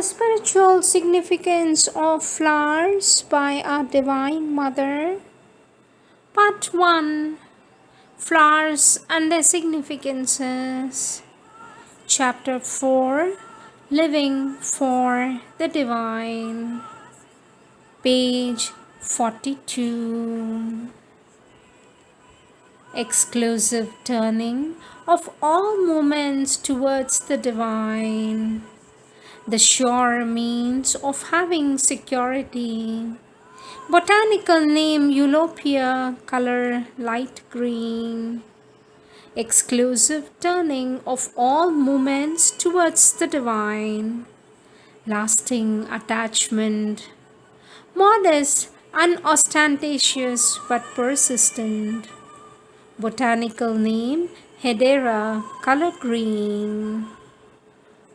The spiritual significance of flowers by our Divine Mother. Part 1. Flowers and their significances. Chapter 4. Living for the Divine. Page 42. Exclusive turning of all movements towards the Divine. The sure means of having security. Botanical name Eulopia, color light green. Exclusive turning of all movements towards the Divine. Lasting attachment. Modest, unostentatious but persistent. Botanical name Hedera, color green.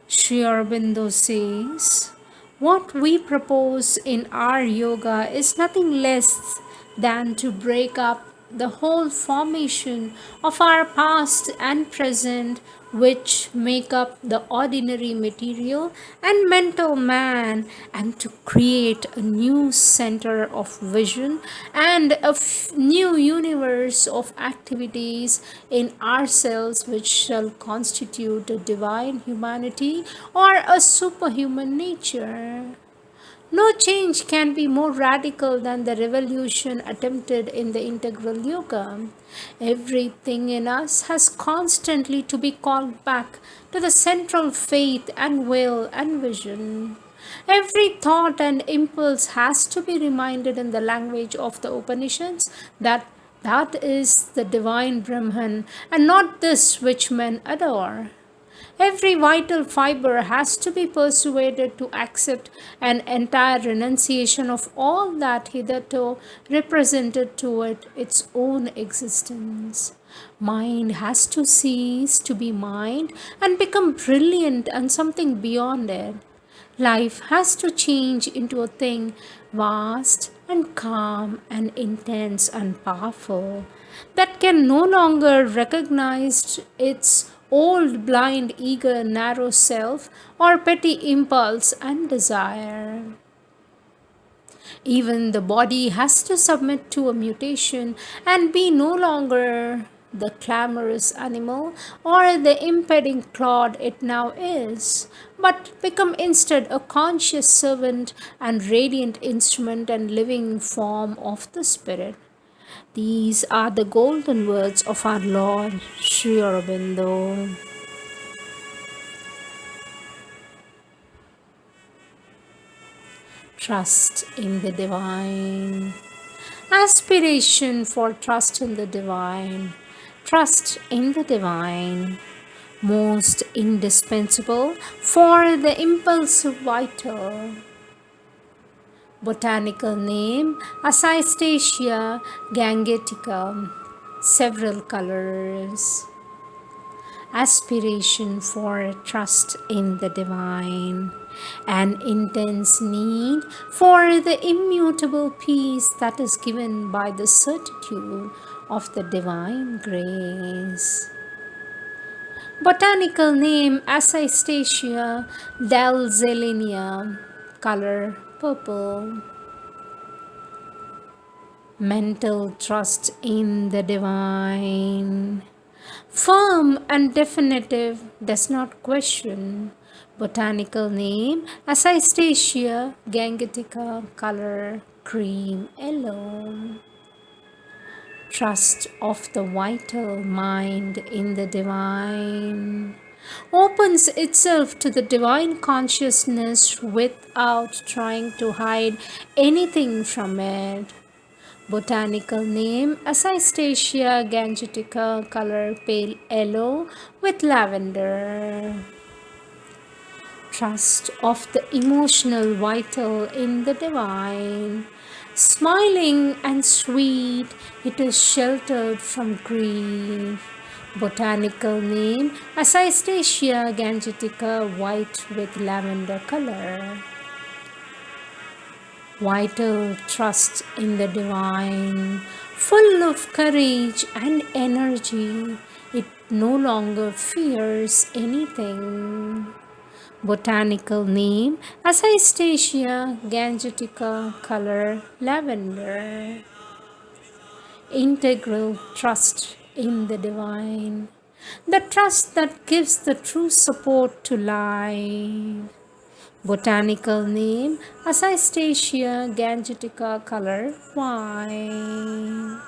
Sri Aurobindo says, what we propose in our yoga is nothing less than to break up the whole formation of our past and present, which make up the ordinary material and mental man, and to create a new center of vision and a new universe of activities in ourselves, which shall constitute a divine humanity or a superhuman nature. No change can be more radical than the revolution attempted in the integral yoga. Everything in us has constantly to be called back to the central faith and will and vision. Every thought and impulse has to be reminded in the language of the Upanishads that is the divine Brahman and not this which men adore. Every vital fiber has to be persuaded to accept an entire renunciation of all that hitherto represented to it its own existence. Mind has to cease to be mind and become brilliant and something beyond it. Life has to change into a thing vast and calm and intense and powerful that can no longer recognize its old blind eager narrow self or petty impulse and desire. Even the body has to submit to a mutation and be no longer the clamorous animal or the impeding clod it now is, but become instead a conscious servant and radiant instrument and living form of the Spirit. These are the golden words of our Lord Sri Aurobindo. Trust in the Divine. Aspiration for trust in the Divine. Trust in the Divine. Most indispensable for the impulsive vital. Botanical name Aspiration gangetica. Several colors. Aspiration for trust in the Divine. An intense need for the immutable peace that is given by the certitude of the divine grace. Botanical name Aspiration dalzellinia, color purple. Mental trust in the Divine. Firm and definitive, does not question. Botanical name Aspiration gangetica, color cream yellow. Trust of the vital mind in the Divine. Opens itself to the divine consciousness without trying to hide anything from it. Botanical name Aspiration gangetica, color pale yellow with lavender. Trust of the emotional vital in the Divine. Smiling and sweet, it is sheltered from grief. Botanical name Aspiration gangetica, white with lavender color. Vital trust in the Divine, full of courage and energy, it no longer fears anything. Botanical name Aspiration gangetica, color lavender. Integral trust in the divine, the trust that gives the true support to life. Botanical name Aspiration gangetica, color white.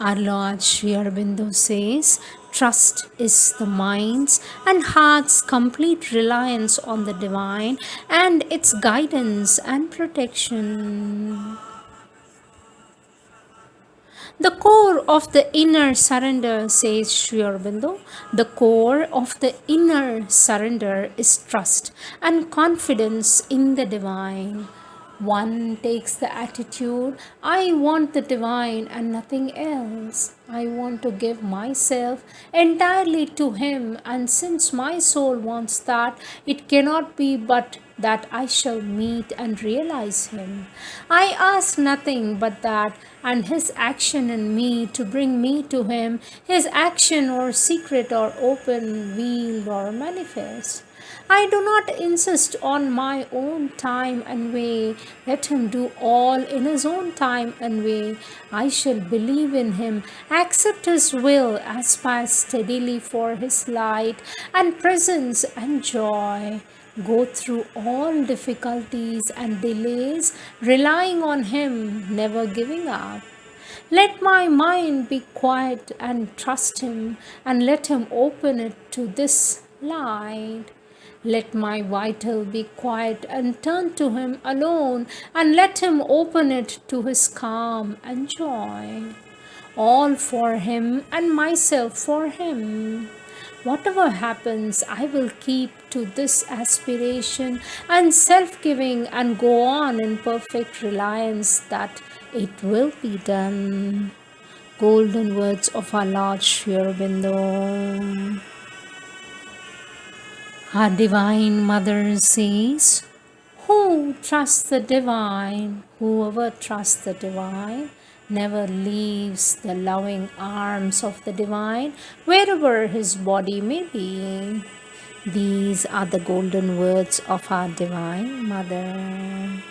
Our Lord Sri Aurobindo says, trust is the mind's and heart's complete reliance on the divine and its guidance and protection. The core of the inner surrender, says Sri Aurobindo, the core of the inner surrender is trust and confidence in the divine. One takes the attitude, I want the divine and nothing else. I want to give myself entirely to Him, and since my soul wants that, it cannot be but that I shall meet and realize Him. I ask nothing but that, and His action in me to bring me to Him, His action or secret or open, veiled or manifest. I do not insist on my own time and way. Let Him do all in His own time and way. I shall believe in Him, accept His will, aspire steadily for His light and presence and joy. Go through all difficulties and delays, relying on Him, never giving up. Let my mind be quiet and trust Him, and let Him open it to this light. Let my vital be quiet and turn to Him alone, and let Him open it to His calm and joy. All for Him and myself for Him. Whatever happens, I will keep to this aspiration and self-giving and go on in perfect reliance that it will be done. Golden words of our Lord Sri Aurobindo. Our Divine Mother says, who trusts the divine, whoever trusts the divine, never leaves the loving arms of the divine, wherever his body may be. These are the golden words of our Divine Mother.